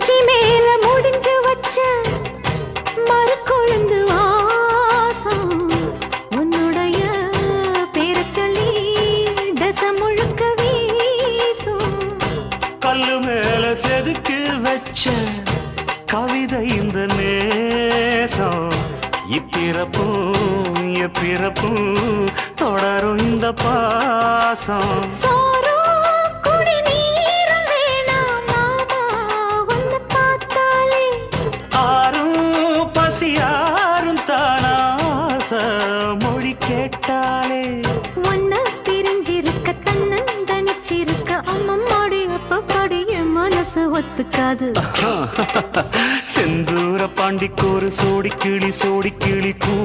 உச்சி மேல முடிஞ்சு வச்ச மறுக்கொழுந்து வாசம் உன்னுடைய பேர சொல்லி தசை முழுக்க வீசும். கல்லு மேல செதுக்கு வச்ச கவிதை இந்த நேசம் இப்பிறப்பும் எப்பிறப்பும் தொடரும் இந்த பாசம். பசியாரும் தானாச மொழி கேட்டாலே ஒன்ன பிரிஞ்சிருக்க தன்னந்தனிச்சிருக்க அம்மம்மாடி அப்பப்பாடி என் மனசு ஒத்துக்காது. செந்தூர பாண்டிக்கோரு சோடி கிளி கூ